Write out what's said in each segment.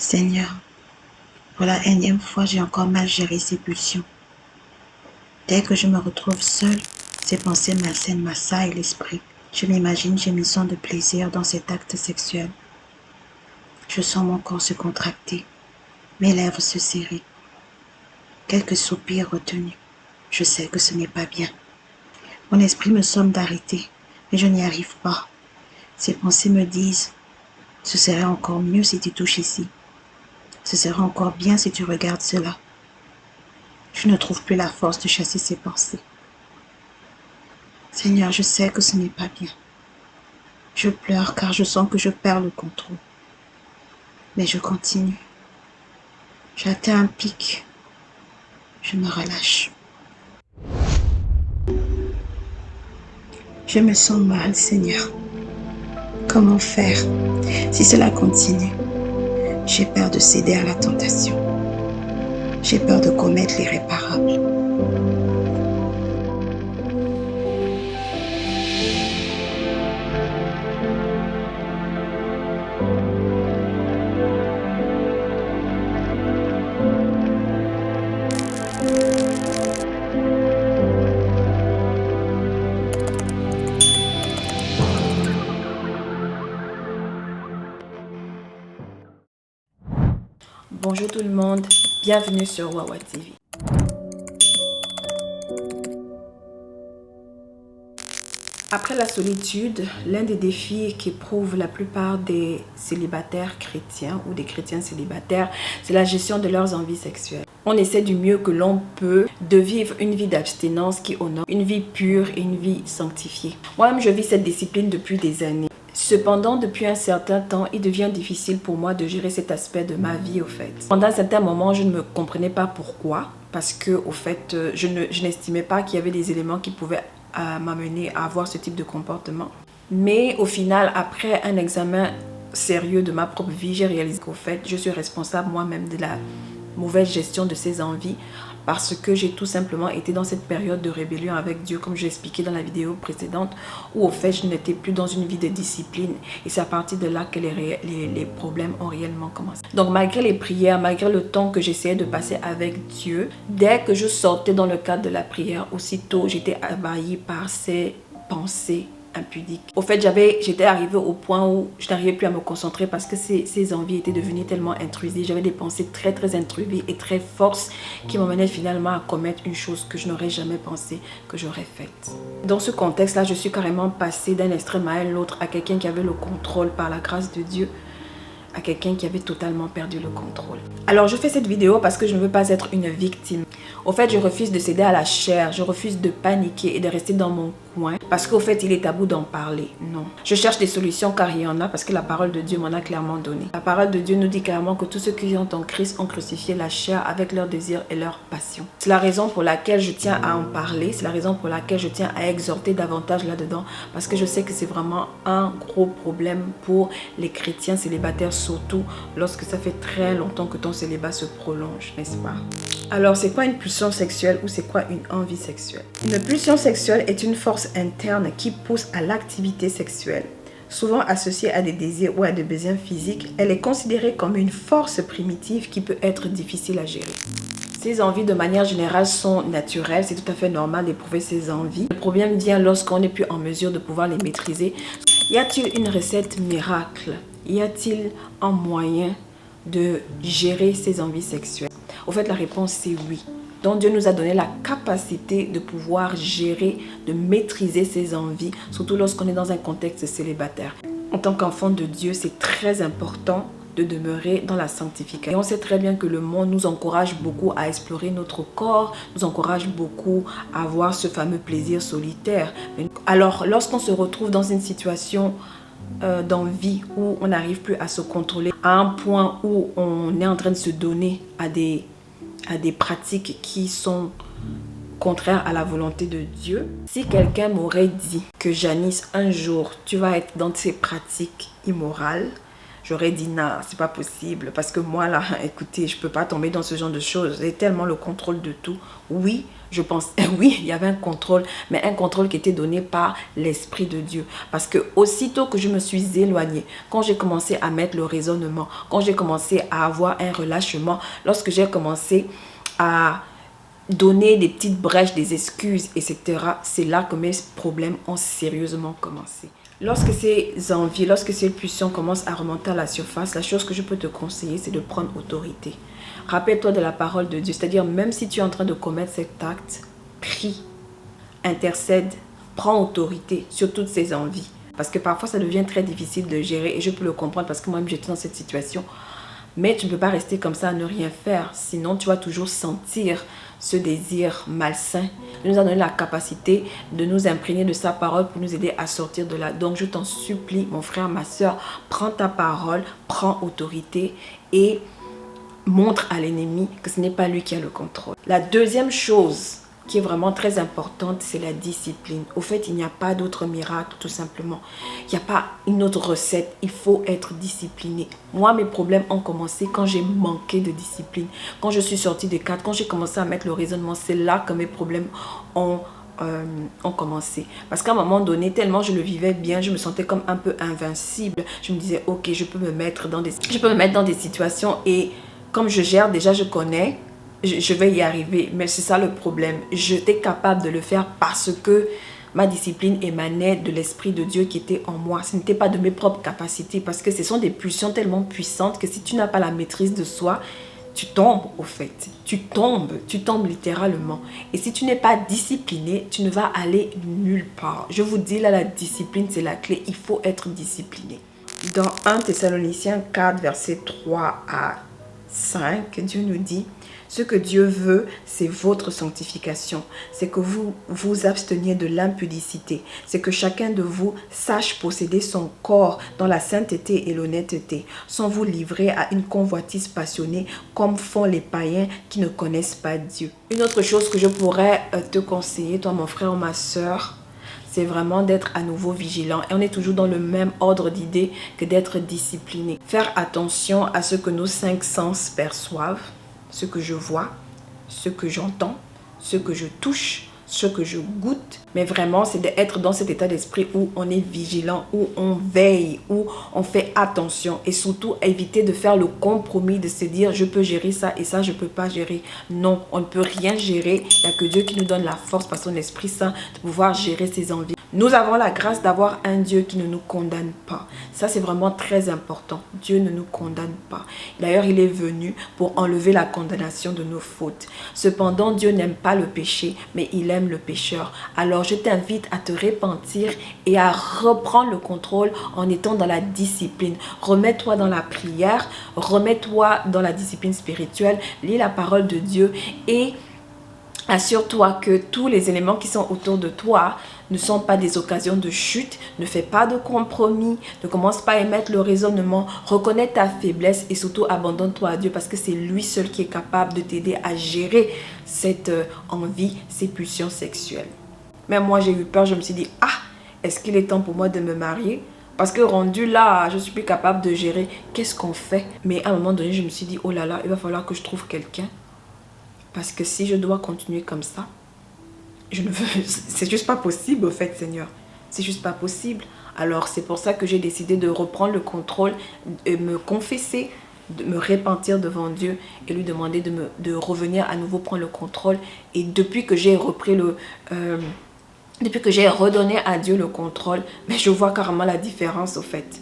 Seigneur, pour la énième fois, j'ai encore mal géré ces pulsions. Dès que je me retrouve seule, ces pensées malsaines m'assaillent l'esprit. Je m'imagine gémissant de plaisir dans cet acte sexuel. Je sens mon corps se contracter, mes lèvres se serrer. Quelques soupirs retenus. Je sais que ce n'est pas bien. Mon esprit me somme d'arrêter, mais je n'y arrive pas. Ces pensées me disent, ce serait encore mieux si tu touches ici. Ce serait encore bien si tu regardes cela. Je ne trouve plus la force de chasser ces pensées. Seigneur, je sais que ce n'est pas bien. Je pleure car je sens que je perds le contrôle. Mais je continue. J'atteins un pic. Je me relâche. Je me sens mal, Seigneur. Comment faire si cela continue? J'ai peur de céder à la tentation. J'ai peur de commettre l'irréparable. Bonjour tout le monde, bienvenue sur Wawa TV. Après la solitude, l'un des défis qu'éprouvent la plupart des célibataires chrétiens ou des chrétiens célibataires, c'est la gestion de leurs envies sexuelles. On essaie du mieux que l'on peut de vivre une vie d'abstinence qui honore, une vie pure et une vie sanctifiée. Moi-même, je vis cette discipline depuis des années. Cependant, depuis un certain temps, il devient difficile pour moi de gérer cet aspect de ma vie, au fait. Pendant un certain moment, je ne me comprenais pas pourquoi, parce que, au fait, je n'estimais pas qu'il y avait des éléments qui pouvaient m'amener à avoir ce type de comportement. Mais au final, après un examen sérieux de ma propre vie, j'ai réalisé qu'au fait, je suis responsable moi-même de la mauvaise gestion de ces envies, parce que j'ai tout simplement été dans cette période de rébellion avec Dieu, comme j'ai expliqué dans la vidéo précédente, où au fait je n'étais plus dans une vie de discipline, et c'est à partir de là que les problèmes ont réellement commencé. Donc malgré les prières, malgré le temps que j'essayais de passer avec Dieu, dès que je sortais dans le cadre de la prière, aussitôt j'étais envahie par ces pensées impudique. Au fait, j'étais arrivée au point où je n'arrivais plus à me concentrer parce que ces envies étaient devenues tellement intrusives. J'avais des pensées très intrusives et très fortes qui m'amenaient finalement à commettre une chose que je n'aurais jamais pensé que j'aurais faite. Dans ce contexte-là, je suis carrément passée d'un extrême à l'autre, à quelqu'un qui avait le contrôle par la grâce de Dieu, à quelqu'un qui avait totalement perdu le contrôle. Alors je fais cette vidéo parce que je ne veux pas être une victime. Au fait, je refuse de céder à la chair, je refuse de paniquer et de rester dans mon coin parce qu'au fait, il est tabou d'en parler. Non. Je cherche des solutions car il y en a, parce que la parole de Dieu m'en a clairement donné. La parole de Dieu nous dit clairement que tous ceux qui ont en Christ ont crucifié la chair avec leurs désirs et leurs passions. C'est la raison pour laquelle je tiens à en parler, c'est la raison pour laquelle je tiens à exhorter davantage là-dedans, parce que je sais que c'est vraiment un gros problème pour les chrétiens célibataires, surtout lorsque ça fait très longtemps que ton célibat se prolonge, n'est-ce pas? Alors, c'est quoi une pulsion sexuelle ou c'est quoi une envie sexuelle? Une pulsion sexuelle est une force interne qui pousse à l'activité sexuelle. Souvent associée à des désirs ou à des besoins physiques, elle est considérée comme une force primitive qui peut être difficile à gérer. Ces envies, de manière générale, sont naturelles. C'est tout à fait normal d'éprouver ces envies. Le problème vient lorsqu'on n'est plus en mesure de pouvoir les maîtriser. Y a-t-il une recette miracle? Y a-t-il un moyen de gérer ces envies sexuelles? Au fait, la réponse c'est oui. Donc Dieu nous a donné la capacité de pouvoir gérer, de maîtriser ses envies, surtout lorsqu'on est dans un contexte célibataire. En tant qu'enfant de Dieu, c'est très important de demeurer dans la sanctification. Et on sait très bien que le monde nous encourage beaucoup à explorer notre corps, nous encourage beaucoup à avoir ce fameux plaisir solitaire. Alors, lorsqu'on se retrouve dans une situation d'envie où on n'arrive plus à se contrôler, à un point où on est en train de se donner à des pratiques qui sont contraires à la volonté de Dieu. Si quelqu'un m'aurait dit que Janice, un jour, tu vas être dans ces pratiques immorales, j'aurais dit non, c'est pas possible. Parce que moi là, écoutez, je peux pas tomber dans ce genre de choses. J'ai tellement le contrôle de tout. Oui, je pense, oui, il y avait un contrôle, mais un contrôle qui était donné par l'Esprit de Dieu. Parce que aussitôt que je me suis éloignée, quand j'ai commencé à mettre le raisonnement, quand j'ai commencé à avoir un relâchement, lorsque j'ai commencé à donner des petites brèches, des excuses, etc., c'est là que mes problèmes ont sérieusement commencé. Lorsque ces envies, lorsque ces pulsions commencent à remonter à la surface, la chose que je peux te conseiller, c'est de prendre autorité. Rappelle-toi de la parole de Dieu, c'est-à-dire même si tu es en train de commettre cet acte, prie, intercède, prends autorité sur toutes ces envies. Parce que parfois, ça devient très difficile de gérer et je peux le comprendre parce que moi-même, j'étais dans cette situation. Mais tu ne peux pas rester comme ça à ne rien faire. Sinon, tu vas toujours sentir ce désir malsain. Il nous a donné la capacité de nous imprégner de sa parole pour nous aider à sortir de là. Donc, je t'en supplie, mon frère, ma soeur, prends ta parole, prends autorité et montre à l'ennemi que ce n'est pas lui qui a le contrôle. La deuxième chose qui est vraiment très importante, c'est la discipline. Au fait, il n'y a pas d'autre miracle, tout simplement. Il n'y a pas une autre recette. Il faut être discipliné. Moi, mes problèmes ont commencé quand j'ai manqué de discipline. Quand je suis sortie des cadres, quand j'ai commencé à mettre le raisonnement, c'est là que mes problèmes ont commencé. Parce qu'à un moment donné, tellement je le vivais bien, je me sentais comme un peu invincible. Je me disais, ok, je peux me mettre dans des situations et comme je gère, déjà je connais, je vais y arriver. Mais c'est ça le problème. J'étais capable de le faire parce que ma discipline émanait de l'Esprit de Dieu qui était en moi. Ce n'était pas de mes propres capacités parce que ce sont des pulsions tellement puissantes que si tu n'as pas la maîtrise de soi, tu tombes au fait. Tu tombes littéralement. Et si tu n'es pas discipliné, tu ne vas aller nulle part. Je vous dis là, la discipline, c'est la clé. Il faut être discipliné. Dans 1 Thessaloniciens 4, verset 3 à 5, Dieu nous dit: ce que Dieu veut, c'est votre sanctification. C'est que vous vous absteniez de l'impudicité. C'est que chacun de vous sache posséder son corps dans la sainteté et l'honnêteté, sans vous livrer à une convoitise passionnée comme font les païens qui ne connaissent pas Dieu. Une autre chose que je pourrais te conseiller, toi mon frère ou ma soeur, c'est vraiment d'être à nouveau vigilant. Et on est toujours dans le même ordre d'idées que d'être discipliné. Faire attention à ce que nos 5 sens perçoivent. Ce que je vois, ce que j'entends, ce que je touche, ce que je goûte. Mais vraiment, c'est d'être dans cet état d'esprit où on est vigilant, où on veille, où on fait attention. Et surtout, éviter de faire le compromis, de se dire, je peux gérer ça et ça, je ne peux pas gérer. Non, on ne peut rien gérer. Il n'y a que Dieu qui nous donne la force par son Esprit Saint de pouvoir gérer ses envies. Nous avons la grâce d'avoir un Dieu qui ne nous condamne pas. Ça, c'est vraiment très important. Dieu ne nous condamne pas. D'ailleurs, il est venu pour enlever la condamnation de nos fautes. Cependant, Dieu n'aime pas le péché, mais il aime le pécheur. Alors, je t'invite à te repentir et à reprendre le contrôle en étant dans la discipline. Remets-toi dans la prière, remets-toi dans la discipline spirituelle, lis la parole de Dieu et assure-toi que tous les éléments qui sont autour de toi ne sont pas des occasions de chute. Ne fais pas de compromis. Ne commence pas à émettre le raisonnement. Reconnais ta faiblesse et surtout abandonne-toi à Dieu parce que c'est lui seul qui est capable de t'aider à gérer cette envie, ces pulsions sexuelles. Même moi, j'ai eu peur. Je me suis dit, ah, est-ce qu'il est temps pour moi de me marier? Parce que rendu là, je suis plus capable de gérer. Qu'est-ce qu'on fait? Mais à un moment donné, je me suis dit, oh là là, il va falloir que je trouve quelqu'un. Parce que si je dois continuer comme ça, c'est juste pas possible au fait, Seigneur. C'est juste pas possible. Alors c'est pour ça que j'ai décidé de reprendre le contrôle, de me confesser, de me repentir devant Dieu et lui demander de revenir à nouveau prendre le contrôle. Et depuis que j'ai repris depuis que j'ai redonné à Dieu le contrôle, mais je vois carrément la différence au fait.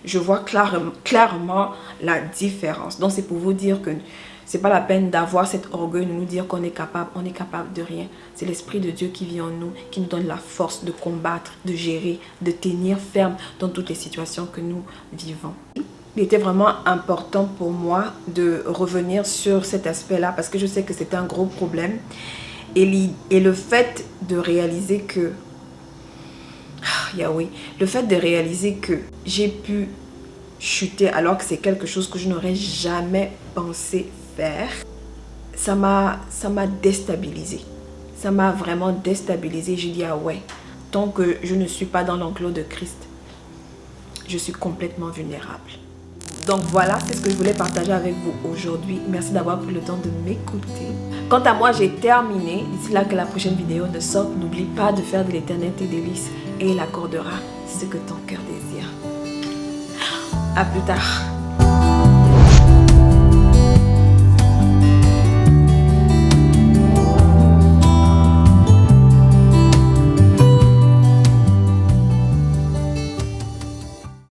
Je vois clairement la différence. Donc c'est pour vous dire que c'est pas la peine d'avoir cet orgueil de nous dire qu'on est capable. On est capable de rien. C'est l'Esprit de Dieu qui vit en nous, qui nous donne la force de combattre, de gérer, de tenir ferme dans toutes les situations que nous vivons. Il était vraiment important pour moi de revenir sur cet aspect-là parce que je sais que c'est un gros problème. Et le fait de réaliser que... Yahweh, le fait de réaliser que j'ai pu chuter alors que c'est quelque chose que je n'aurais jamais pensé faire, ça m'a déstabilisé. Ça m'a vraiment déstabilisé. J'ai dit, ah ouais, tant que je ne suis pas dans l'enclos de Christ, je suis complètement vulnérable. Donc voilà, c'est ce que je voulais partager avec vous aujourd'hui. Merci d'avoir pris le temps de m'écouter. Quant à moi, j'ai terminé. D'ici là que la prochaine vidéo ne sorte, n'oublie pas de faire de l'éternel tes délices et il accordera ce que ton cœur désire. À plus tard.